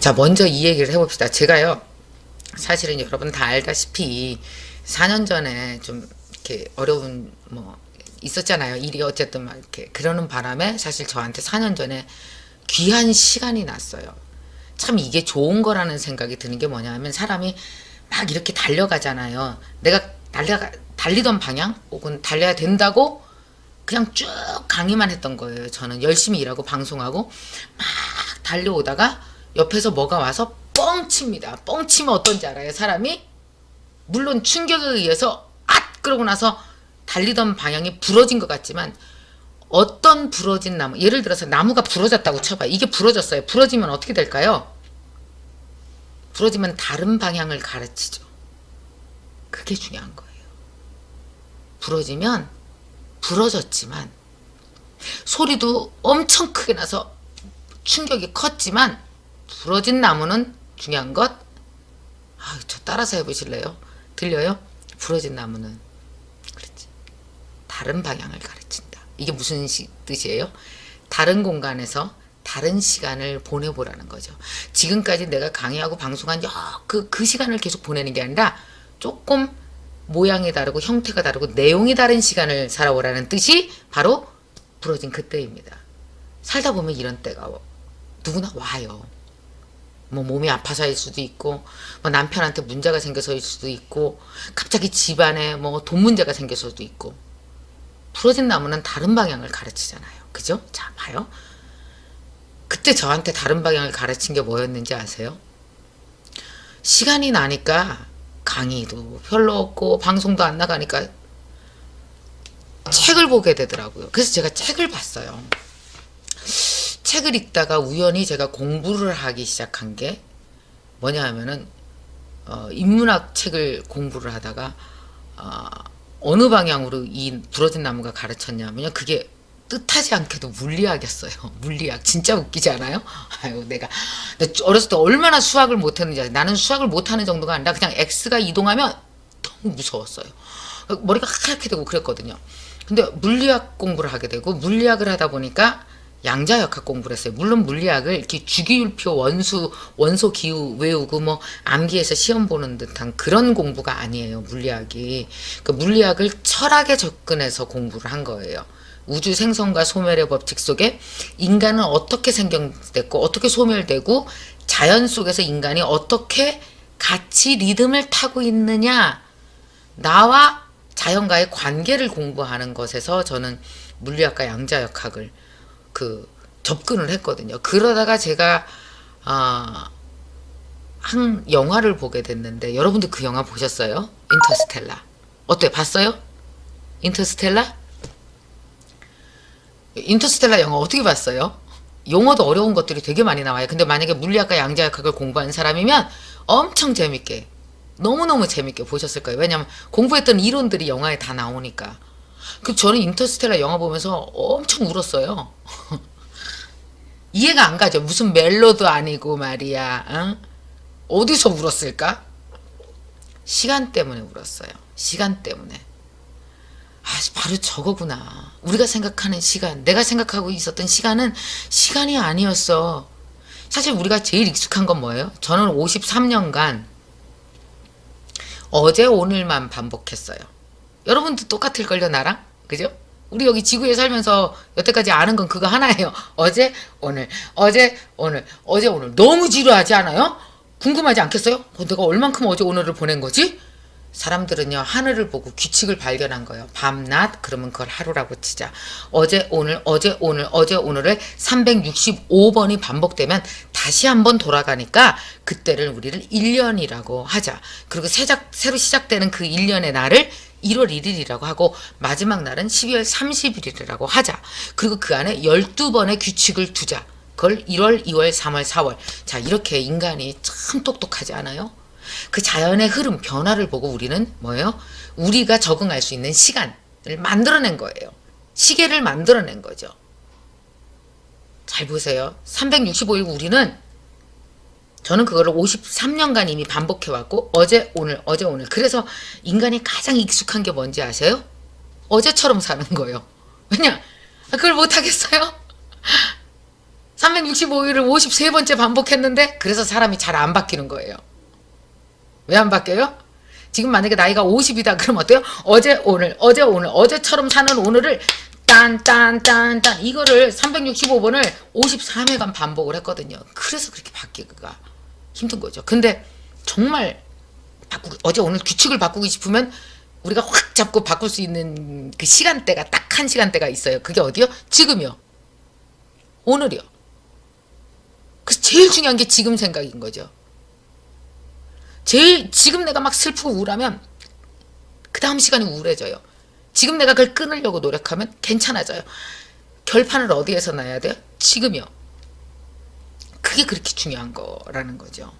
자, 먼저 이 얘기를 해봅시다. 제가요, 사실은 여러분 다 알다시피 4년 전에 좀 이렇게 어려운 있었잖아요. 일이 어쨌든 막 이렇게 그러는 바람에 사실 저한테 4년 전에 귀한 시간이 났어요. 참 이게 좋은 거라는 생각이 드는 게 뭐냐면, 사람이 막 이렇게 달려가잖아요. 내가 달리던 방향 혹은 달려야 된다고 그냥 쭉 강의만 했던 거예요. 저는 열심히 일하고 방송하고 막 달려오다가 옆에서 뭐가 와서 뻥 칩니다. 뻥 치면 어떤지 알아요? 사람이 물론 충격에 의해서 그러고 나서 달리던 방향이 부러진 것 같지만, 어떤 부러진 나무, 예를 들어서 나무가 부러졌다고 쳐봐요. 이게 부러졌어요. 부러지면 어떻게 될까요? 부러지면 다른 방향을 가르치죠. 그게 중요한 거예요. 부러지면 부러졌지만 소리도 엄청 크게 나서 충격이 컸지만, 부러진 나무는 중요한 것, 저 따라서 해보실래요? 들려요? 부러진 나무는 그렇지, 다른 방향을 가르친다. 이게 무슨 뜻이에요? 다른 공간에서 다른 시간을 보내보라는 거죠. 지금까지 내가 강의하고 방송한 그 시간을 계속 보내는 게 아니라 조금 모양이 다르고 형태가 다르고 내용이 다른 시간을 살아오라는 뜻이 바로 부러진 그때입니다. 살다 보면 이런 때가 누구나 와요. 몸이 아파서일 수도 있고, 남편한테 문제가 생겨서일 수도 있고, 갑자기 집안에 돈 문제가 생겨서도 있고. 부러진 나무는 다른 방향을 가르치잖아요. 그죠? 자, 봐요. 그때 저한테 다른 방향을 가르친 게 뭐였는지 아세요? 시간이 나니까 강의도 별로 없고 방송도 안 나가니까 책을 보게 되더라고요. 그래서 제가 책을 봤어요. 책을 읽다가 우연히 제가 공부를 하기 시작한 게 뭐냐 하면은, 인문학 책을 공부를 하다가 어느 방향으로 이 부러진 나무가 가르쳤냐면요, 그게 뜻하지 않게도 물리학이었어요. 물리학. 진짜 웃기지 않아요? 아유, 내가 어렸을 때 얼마나 수학을 못했는지. 나는 수학을 못하는 정도가 아니라 그냥 X가 이동하면 너무 무서웠어요. 머리가 하얗게 되고 그랬거든요. 근데 물리학 공부를 하게 되고, 물리학을 하다 보니까 양자역학 공부를 했어요. 물론 물리학을 이렇게 주기율표, 원소 기후 외우고 암기해서 시험 보는 듯한 그런 공부가 아니에요. 물리학이. 그 물리학을 철학에 접근해서 공부를 한 거예요. 우주 생성과 소멸의 법칙 속에 인간은 어떻게 생겨났고 어떻게 소멸되고, 자연 속에서 인간이 어떻게 같이 리듬을 타고 있느냐, 나와 자연과의 관계를 공부하는 것에서 저는 물리학과 양자역학을 접근을 했거든요. 그러다가 제가 한 영화를 보게 됐는데, 여러분들 그 영화 보셨어요? 인터스텔라. 어때요? 봤어요? 인터스텔라? 인터스텔라 영화 어떻게 봤어요? 용어도 어려운 것들이 되게 많이 나와요. 근데 만약에 물리학과 양자역학을 공부하는 사람이면 엄청 재밌게, 너무너무 재밌게 보셨을 거예요. 왜냐면 공부했던 이론들이 영화에 다 나오니까. 저는 인터스텔라 영화 보면서 엄청 울었어요. 이해가 안 가죠. 무슨 멜로도 아니고 말이야. 어? 어디서 울었을까? 시간 때문에 울었어요. 시간 때문에. 바로 저거구나. 우리가 생각하는 시간, 내가 생각하고 있었던 시간은 시간이 아니었어. 사실 우리가 제일 익숙한 건 뭐예요? 저는 53년간 어제 오늘만 반복했어요. 여러분도 똑같을걸요, 나랑? 그죠? 우리 여기 지구에 살면서 여태까지 아는 건 그거 하나예요. 어제 오늘, 어제 오늘, 어제 오늘. 너무 지루하지 않아요? 궁금하지 않겠어요? 내가 얼만큼 어제 오늘을 보낸 거지? 사람들은요, 하늘을 보고 규칙을 발견한 거예요. 밤, 낮, 그러면 그걸 하루라고 치자. 어제, 오늘, 어제, 오늘, 어제, 오늘을 365번이 반복되면 다시 한번 돌아가니까 그때를 우리를 1년이라고 하자. 그리고 새로 시작되는 그 1년의 날을 1월 1일이라고 하고, 마지막 날은 12월 30일이라고 하자. 그리고 그 안에 12번의 규칙을 두자. 그걸 1월, 2월, 3월, 4월. 자, 이렇게 인간이 참 똑똑하지 않아요? 그 자연의 흐름, 변화를 보고 우리는 뭐예요? 우리가 적응할 수 있는 시간을 만들어낸 거예요. 시계를 만들어낸 거죠. 잘 보세요. 365일 우리는, 저는 그거를 53년간 이미 반복해왔고, 어제 오늘, 어제 오늘. 그래서 인간이 가장 익숙한 게 뭔지 아세요? 어제처럼 사는 거예요. 왜냐? 그걸 못하겠어요? 365일을 53번째 반복했는데 그래서 사람이 잘 안 바뀌는 거예요. 왜 안 바뀌어요? 지금 만약에 나이가 50이다 그러면 어때요? 어제 오늘 어제처럼 사는 오늘을 딴 이거를 365번을 53회간 반복을 했거든요. 그래서 그렇게 바뀌기가 힘든 거죠. 근데 정말 어제 오늘 규칙을 바꾸고 싶으면 우리가 확 잡고 바꿀 수 있는 그 시간대가 딱 한 시간대가 있어요. 그게 어디요? 지금이요. 오늘이요. 그래서 제일 중요한 게 지금 생각인 거죠. 지금 내가 막 슬프고 우울하면 그 다음 시간이 우울해져요. 지금 내가 그걸 끊으려고 노력하면 괜찮아져요. 결판을 어디에서 나야 돼요? 지금이요. 그게 그렇게 중요한 거라는 거죠.